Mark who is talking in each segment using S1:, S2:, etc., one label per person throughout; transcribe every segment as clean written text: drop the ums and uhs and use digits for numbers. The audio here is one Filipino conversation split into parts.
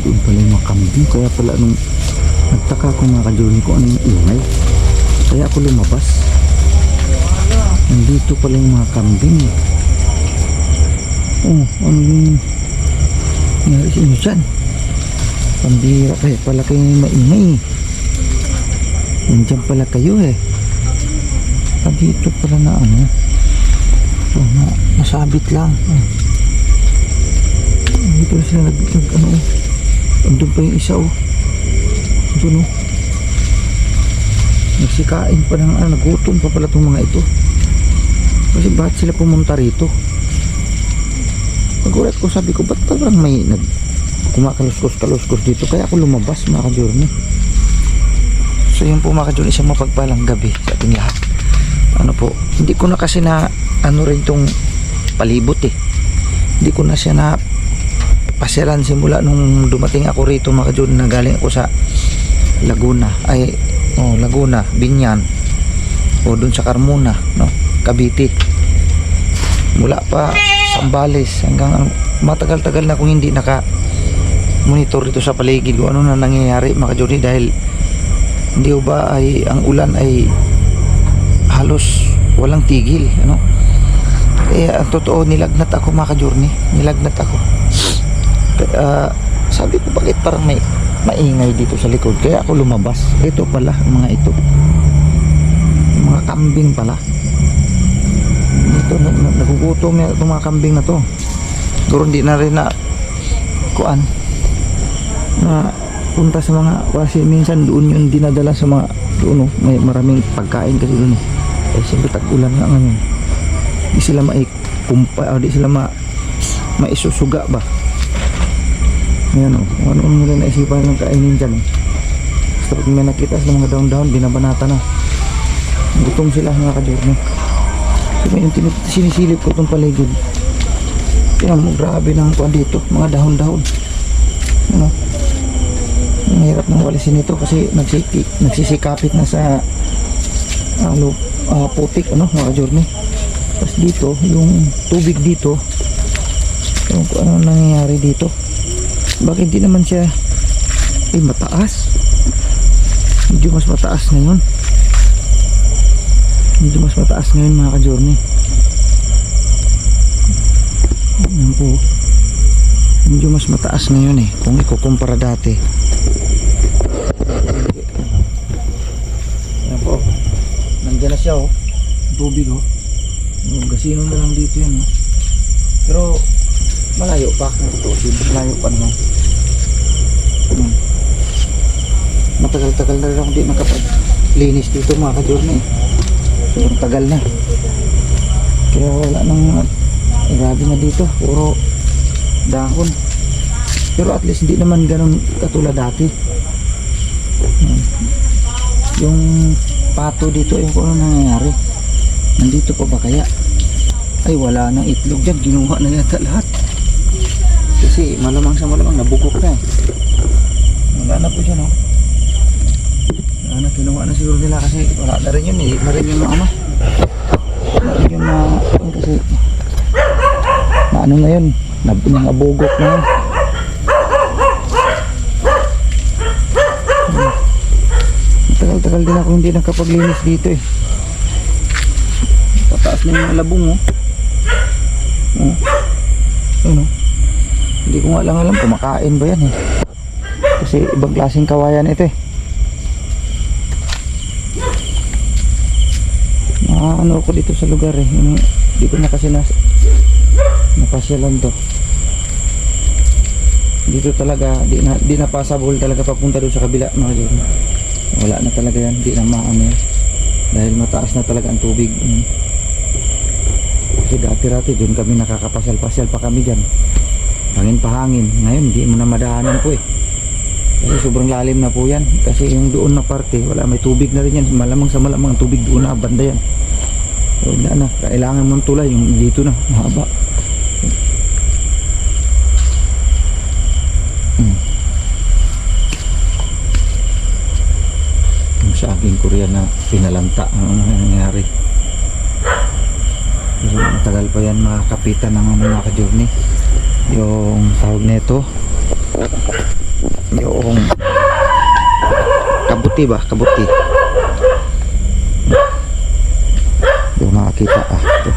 S1: Doon pala yung mga kambing. Kaya pala nung nagtaka ko mga ka-journey ko anong ingay. Kaya ako lumabas. Nandito pala yung mga kambing. Oh, ano yung nangyari sa inyo dyan? Pambira kaya pala kayo maingay. Nandiyan pala kayo eh. Dito pala na ano. So, nasabit lang. Dito sila ano. Andun pa yung isa oh. Andun oh. Nagsikain pa ng nagutom pa pala itong mga ito. Kasi bakit sila pumunta rito? Nagulat ko, sabi ko ba't parang may kumakaluskos dito. Kaya ako lumabas mga ka-journey. So yun po mga ka-journey, isang mapagpalang gabi sa ating lahat. Ano po, hindi ko na kasi na ano rin tong palibot eh. Hindi ko na siya na pasyalan simula nung dumating ako rito mga ka-journey, na galing ako sa Laguna Laguna, Binyan o dun sa Carmona, no? Cavite, mula pa Sambales hanggang matagal-tagal na kung hindi naka monitor dito sa paligid kung ano na nangyayari mga ka-journey, dahil hindi ba ay ang ulan ay halos walang tigil, ano? Ang totoo, nilagnat ako mga ka-journey, nilagnat ako. Sabi ko bakit parang may maingay dito sa likod, kaya ako lumabas. Ito pala mga ito, mga kambing pala dito. Nagugutom yung mga kambing na to. Siguro hindi na rin na kuan na punta sa mga, kasi minsan doon yung dinadala sa mga doon, may maraming pagkain kasi doon eh. Siyempre tag-ulan nga ngayon, di sila maikumpa, di sila maisusuga ba. Ayan o, ano nila naisipan ng kainin dyan o. Basta pag may nakita sa mga daon-daon, binabanata na. Gutom sila mga ka-journey. So may sinisilip ko itong paligid. Tingnan mo, grabe ng kuwan dito, mga dahon-dahon. Ano? Ang hirap ng walisin ito kasi nagsisikapit na sa putik, ano mga ka-journey. Tapos dito, yung tubig dito, kung ano nangyayari dito. Bakit hindi naman siya mataas? Medyo mas mataas ngayon. Mga ka-journey. Ayan po. Medyo mas mataas ngayon eh, kung ikukumpara dati. Ayan po. Nandiyan na siya oh. Tubig oh. Gasino na lang dito yan oh. Pero malayo pa. Malayo pa naman. Matagal-tagal na rin ako di nakapaglinis dito mga ka-journey. So tagal na. Kaya wala nang grabe na dito. Puro dahon. Pero at least hindi naman ganun katulad dati. Yung pato dito, yung kung ano nangyayari. Nandito pa ba kaya? Ay wala nang itlog dyan. Ginuha na yata lahat. Kasi malamang sa malamang nabugok na. Wala na po dyan oh. Wala na, kinuha na siguro nila kasi wala na rin yun eh. Na rin yung ano. Na rin yung kasi na ano na yun. Nabugok na yun. Tagal-tagal din ako hindi nakapaglinis dito eh. Pataas na yung alabong oh. Ayun oh. Hindi ko nga lang alam kumakain ba yan eh. Kasi ibang klaseng kawayan ito eh. Ano ako dito sa lugar eh. Hindi ko na kasi napasyalan to. Dito talaga di na passable talaga papunta doon sa kabila mga dito. Wala na talaga yan. Di na maano yan. Dahil mataas na talaga ang tubig. Kasi dati-rati doon kami nakakapasyal-pasyal pa kami dyan. Hangin pa hangin. Ngayon hindi mo na madaanan po eh. Kasi sobrang lalim na po yan. Kasi yung doon na parte, wala, may tubig na rin yan. Malamang sa malamang tubig doon na banda yan. So, wala na. Kailangan mong tulay. Yung dito na, mahaba. Yung saging Korean na pinalanta. Ano nangyari? So, matagal pa yan makakapitan ng mga ka-journey. Yung tawag nito yung kabuti ba? Kabuti. Yung makakita ito.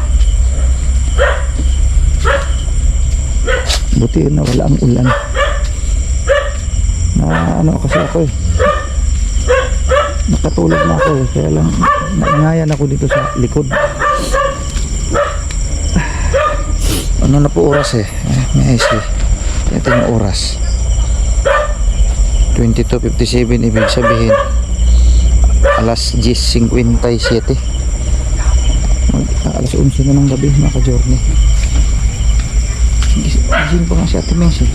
S1: Buti na wala ang ulan. Na ano kasi ako eh. Nakatulog na ako eh. Kaya lang naingayan ako dito sa likod. Ano na po oras eh? May IC. Ito yung oras. 22:57, ibig sabihin alas 10:57. Alas 11 na ng gabi mga ka-journey. Gising pa nga si Ate Mengs eh.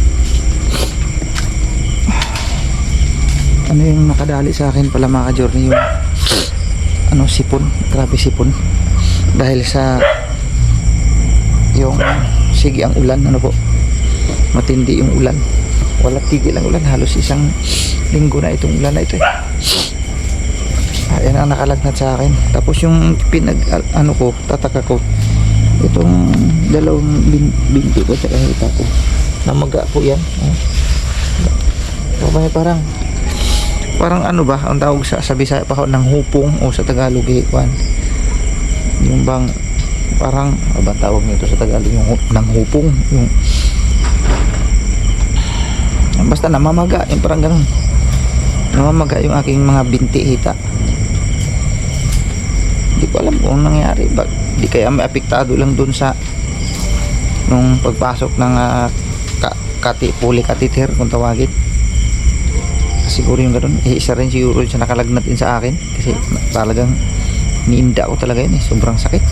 S1: Ano yung nakadali sa akin pala mga ka-journey, yung ano, sipon, grabe sipon. Dahil sa yung sige ang ulan, ano po, matindi yung ulan. Wala tigil ang ulan, halos isang linggo na itong ulan na ito eh. Ayan ang nakalagnat sa akin. Tapos yung ano ko, tataka ko, itong dalawang binti ko sa kahita ko, namaga po yan. Parang ano ba ang tawag sa Bisaya pa ng hupong, o sa Tagalog yung bang parang ba tawag nito sa Tagalog, yung ng hupong, yung basta namamaga, yung parang ganun, namamaga yung aking mga binti hita. Hindi ko alam kung nangyari ba, di kaya may apektado lang dun sa nung pagpasok ng puli catheter kung tawagin. Siguro yung ganun, isa rin siguro siya nakalagnat din sa akin kasi talagang niinda ko talaga yun eh, sobrang sakit.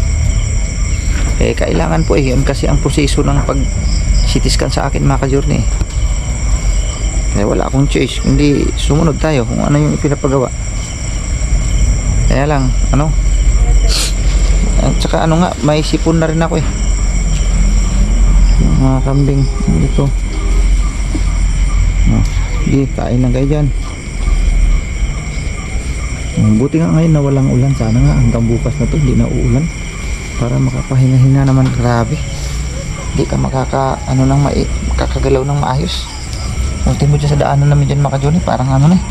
S1: Kailangan po yun kasi ang proseso ng pag CT scan sa akin mga ka-journey. Kaya wala akong choice kundi sumunod tayo kung ano yung pinapagawa. Kaya lang ano, at saka ano nga, may sipon na rin ako eh, yung mga kambing dito. Sige, kain lang kayo dyan. Buti nga ngayon na walang ulan. Sana nga hanggang bukas na to hindi na uulan para makapahinga-hinga naman. Grabe, hindi ka makakagalaw ng maayos. Ultimo dyan sa daanan namin dyan mga ka-journey, parang ano na eh,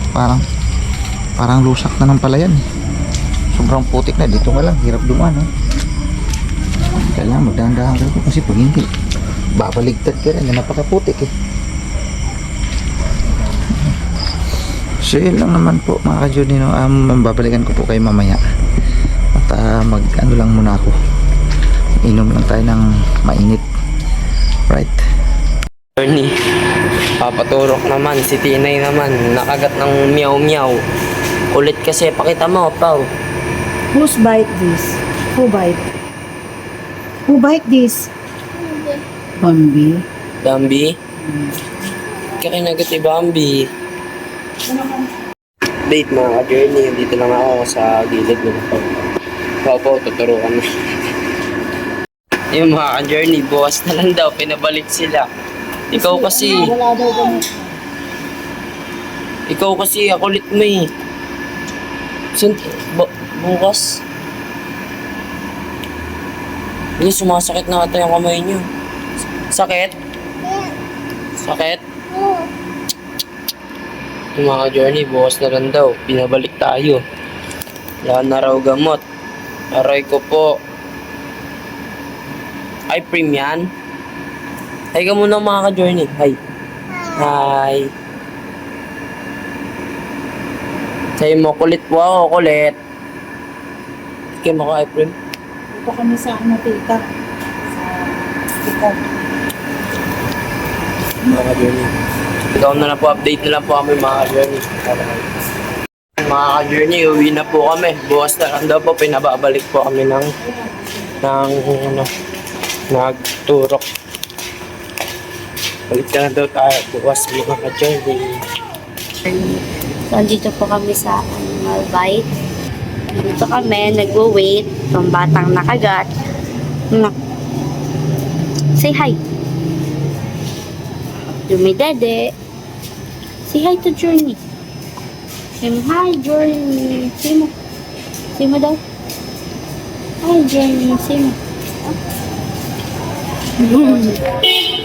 S1: parang lusak na ng palayan eh. Sobrang putik na, dito nga lang hirap dumaan eh. Kailangan magdahan-dahan ka kasi pag hindi babaligtad ka rin, napakaputik eh. So yun lang naman po mga ka-journey, no? Babalikan ko po kayo mamaya. At mag ano lang muna ako, inom lang tayo ng mainit. Right?
S2: Journey, papaturok naman, si Tinay naman, nakagat ng meow-meow. Kulit kasi, pakita mo, Pao.
S3: Who's bite this? Who bite? Who bite this? Bambi.
S2: Bambi? Kakinagat ni Bambi. Date mga ka-journey, dito lang ako sa gilid ng Pao, tuturukan mo. Yung mga ka-journey, bukas na lang daw, pinabalik sila. Ikaw kasi,
S3: Wala daw kami.
S2: ang kulit mo eh. Bukas. Hindi, sumasakit na ata yung kamay niyo. Sakit? Sakit? Yung mga journey, bukas na lang daw. Pinabalik tayo. Wala na raw gamot. Aray ko po. Ay, Prim yan? Hi ka muna mga ka-journey. Hi. Hi. Sa'yo mo, kulit po ako, kulit. Kaya mo ka, Prim.
S3: Ito kami sa tita. Sa tita.
S2: Mga ka-journey. Ikaw na lang po, update na lang po kami mga ka-journey. Mga ka-journey, uwi na po kami. Bukas na lang daw po, pinababalik po kami ng nagturok. Balik ka na daw tayo bukas mga ka-journey.
S4: So, dito po kami sa Animal Bite. Dito kami, nagwo-wait ng batang nakagat. Say hi. Dumidede. Say hi to Journey. Say mo, hi Journey. Say mo. Say mo daw. Hi Journey. Say mo.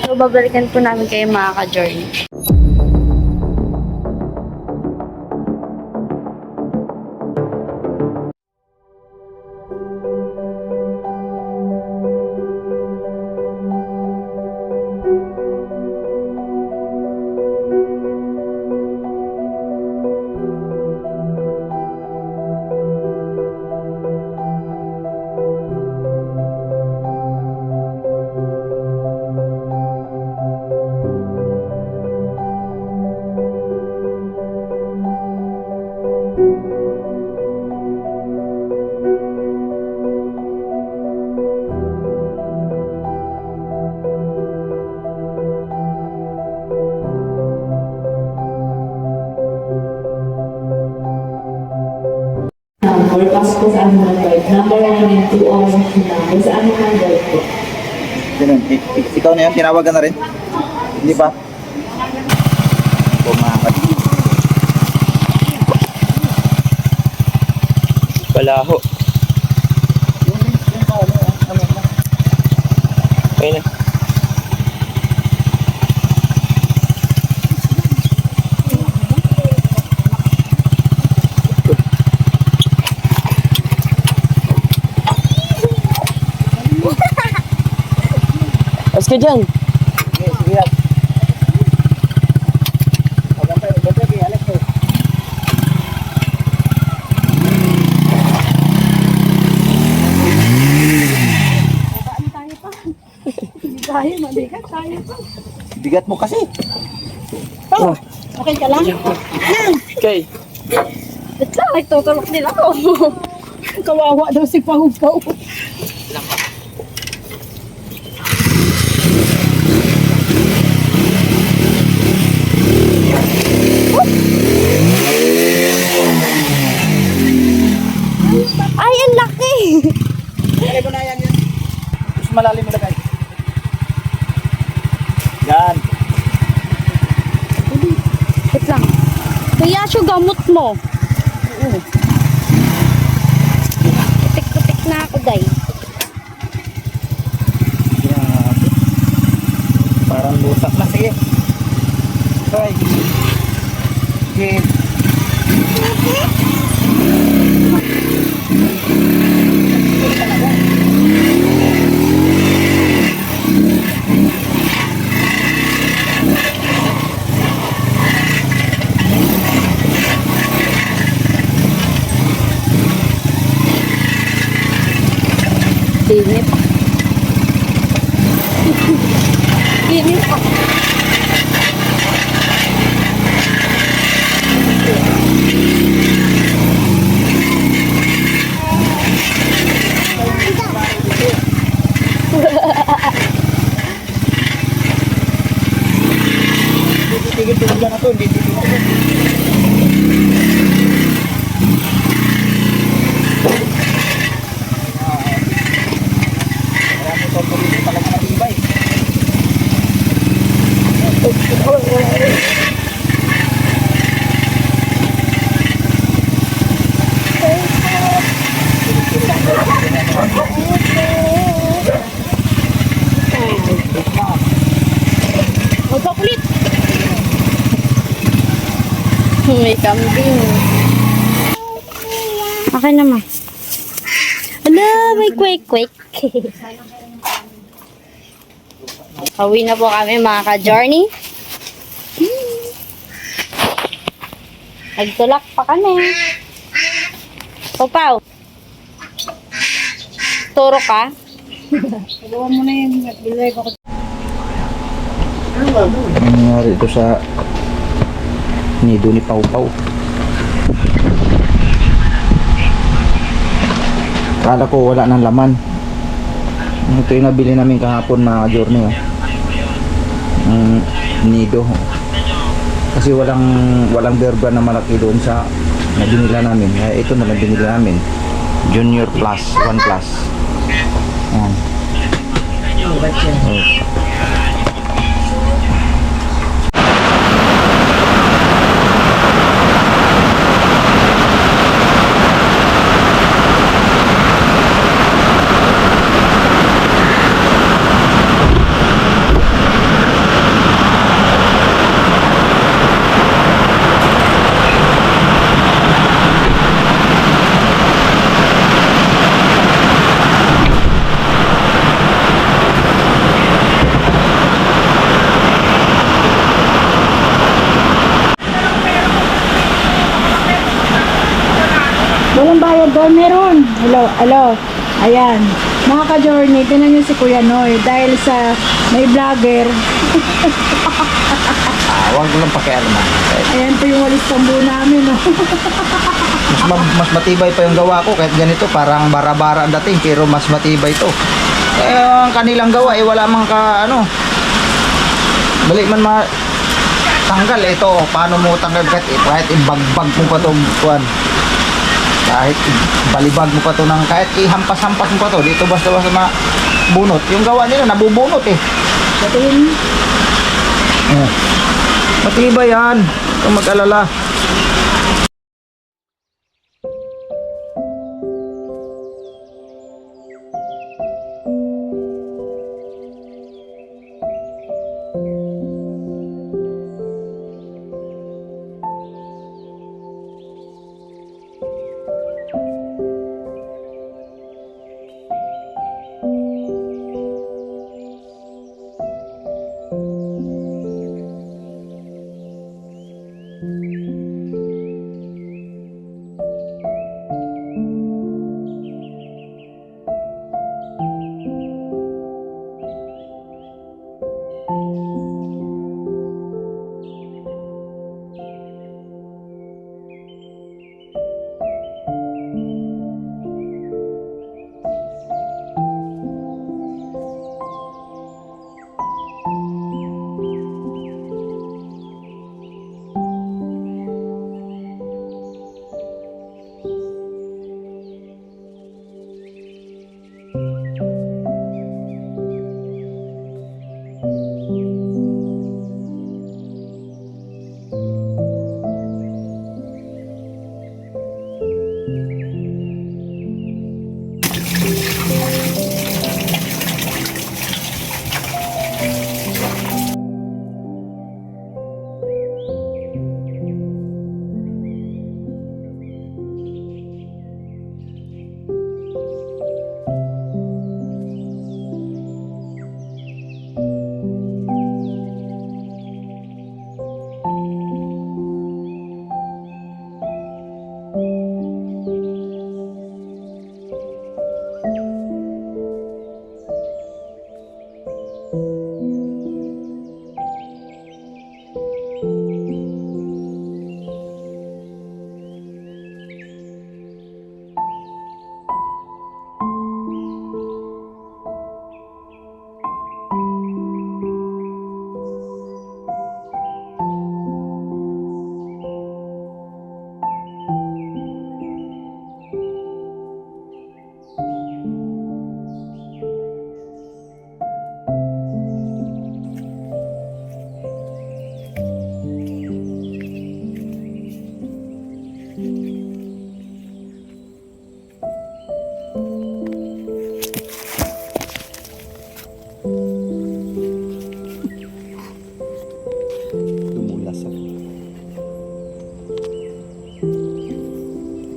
S4: So, babalikan po namin kayo mga ka-Journey.
S3: or pasok sa anong guide. Number 1 and 2 hours na. Sa anong guide po.
S1: Ganun. Ikaw na yan, tinawagan na rin? Hindi pa? Pumakat.
S2: Balaho. Okay na. As ka dyan.
S1: Sige yan. Gantay kay Alex to.
S3: Tayo, mabigat tayo pa.
S1: Bigat mo kasi.
S2: Oh,
S4: Okay ka lang?
S2: okay.
S4: Ba't lang? Nagtutulok din ako.
S3: Kawawa daw si Pau-Pau.
S4: Ay, ang laki!
S1: Lagay mo na yan. Mas malalim mo lagay. Yan.
S4: Wait lang. Kuya, siya gamot mo. Kutik-kutik na ako, day.
S1: Grabe. Parang lusak na. Sige. Try. Sige.
S4: Dinip. Dinip ako.
S1: Tigil tulog na to. Hindi tigil na to. Marami ito po dito talaga matibay.
S4: Magpakulit. May kambing. Okay naman. Ala, may kwek-kwek. Hawi na po kami mga ka-journey. Nagtulak pa kami. Papaw. Turo ka?
S3: Tulungan mo na yun. Bilay ko.
S1: Ano nangyari ito sa nido ni Pau Pau? Kala ko wala ng laman. Ito yung nabili namin kahapon mga journey. Ang nido. Kasi walang berba na malaki doon sa na binila namin. Kaya ito na lang binili namin. Junior Plus, 1 Plus. Ayan. Oh.
S3: Walang bayad doon, meron. Hello. Ayan. Mga ka-journey, tinan niyo si Kuya Noy. Dahil sa may vlogger.
S1: Huwag ko lang pakialaman.
S3: Ayan po yung walis pambu namin. Oh.
S1: Mas matibay pa yung gawa ko kahit ganito parang bara-bara ang dating pero mas matibay to. Ang kanilang gawa wala mang balik man tanggal ito paano mo tanggal kahit ibagbag mo pa itong kuwan Kahit balibag mo pa to ng kahit ihampas-hampas mo pa to dito basta-basta mabunot. Yung gawa nila nabubunot eh.
S3: Sabihin,
S1: Oh. Matibay yan. Kung mag-alala.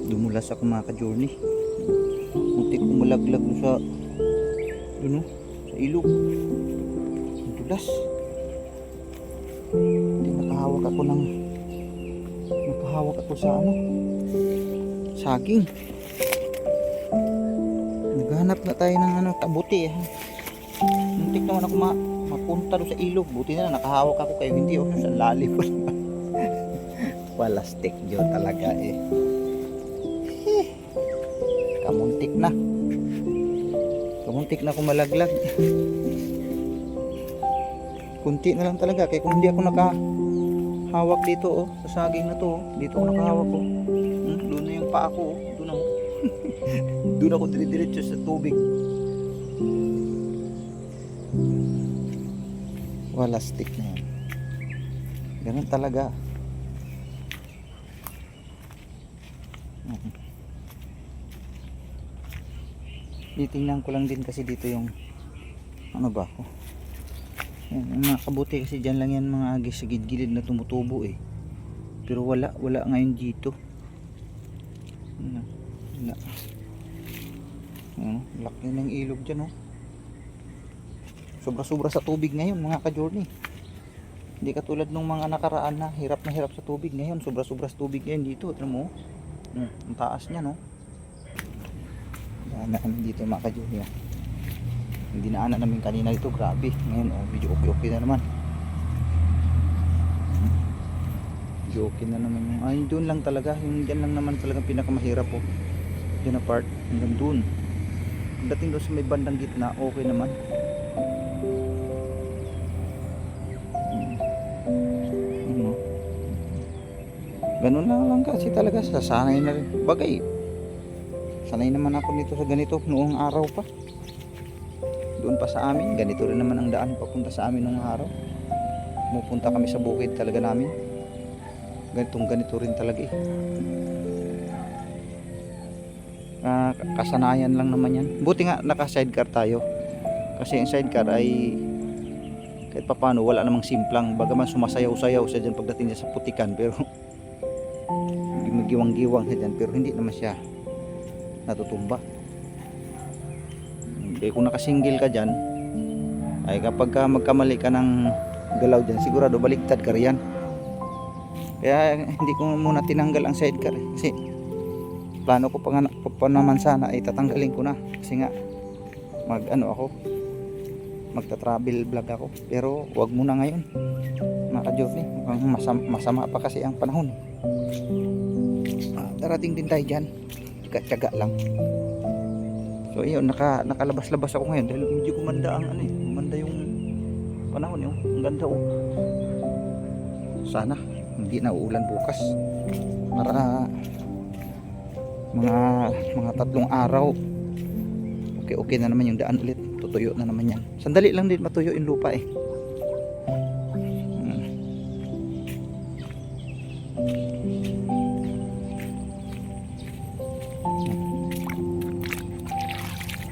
S1: Dumulas ako mga ka-journey. Muntik kong malaglag doon sa doon oh, sa ilog. Dulas. Hindi nakahawak ako sa saging. Naghanap na tayo ng kabuti ha. Muntik naman ako mapunta doon sa ilog. Buti na lang nakahawak ako kayo hindi ako sa lalim. Walastik yun talaga eh. Kamuntik na akong malaglag. Kunti na lang talaga kaya kung hindi ako nakahawak dito oh, sa saging na to oh, dito ako nakahawak oh. Doon na yung paa ko oh, doon ako. Doon ako dire-diretso sa tubig. Wala stick na yan. Ganun talaga. Titingnan ko lang din kasi dito yung ano ba oh. Yan, mga kabuti kasi dyan lang yan mga agis sa gilid na tumutubo eh. Pero wala ngayon dito. Wala. Laki ng ilog dyan oh. Sobra sa tubig ngayon mga ka-journey. Hindi katulad nung mga nakaraan na hirap sa tubig ngayon. Sobra sa tubig ngayon dito. Tignan mo. Ang taas niya no. Daanan dito mga ka-journey. Hindi dinaanan namin kanina dito. Grabe. Ngayon oh, medyo okay na naman. Medyo okay na naman. Ay doon lang talaga. Yung dyan lang naman talaga pinakamahirap oh. Dyan na part. Hanggang doon. Dating doon sa may bandang gitna. Okay naman. Ganun lang kasi talaga sasanay na rin. Bagay sanay naman ako nito sa ganito noong araw pa. Doon pa sa amin, ganito rin naman ang daan papunta sa amin noong araw. Pupunta kami sa bukid talaga namin. Ganito rin talaga eh. Kasanayan lang naman yan. Buti nga naka sidecar tayo. Kasi yung sidecar ay kahit papano wala namang simplang. Bagaman sumasayaw-sayaw siya dyan pagdating niya sa putikan. Pero giwang-giwang siya dyan. Pero hindi naman siya natutumba. Kaya kung nakasingle ka dyan, ay kapag magkamali ka ng galaw dyan, sigurado baliktad ka riyan. Kaya hindi ko muna tinanggal ang sidecar eh. Kasi plano ko pa naman sana ay tatanggalin ko na. Kasi nga magta-travel vlog ako. Pero wag muna ngayon mga ka-journey. Masama pa kasi ang panahon. Darating din tayo dyan. Tiyaga lang. So yun, nakalabas-labas ako ngayon dahil medyo gumanda ang gumanda yung panahon yun. Ang ganda oh. Sana hindi na uulan bukas. Para mga 3 araw okay na naman yung daan ulit. Tutuyo na naman yan. Sandali lang din matuyo yung lupa eh.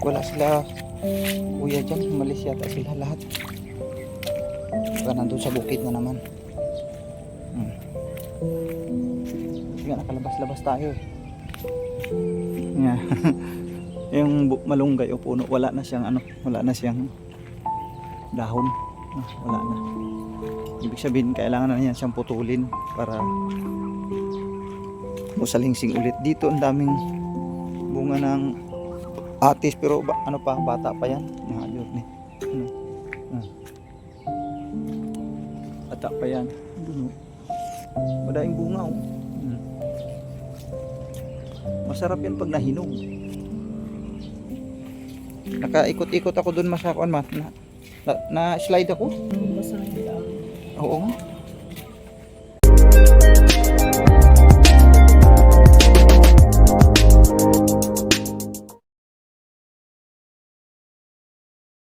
S1: Wala sila kuya dyan, umalis yata sila lahat. Baka nandun sa bukid na naman. Sige, nakalabas-labas tayo eh. Yeah. Yung malunggay o puno, wala na siyang dahon. Wala na. Ibig sabihin, kailangan na niyan siyang putulin para musalingsing ulit. Dito ang daming bunga ng atis, pero bata pa yan. Bata pa yan. Madaing bunga oh. Masarap yan pag nahinog. Nakaikot-ikot ako doon na slide ako. Oo nga.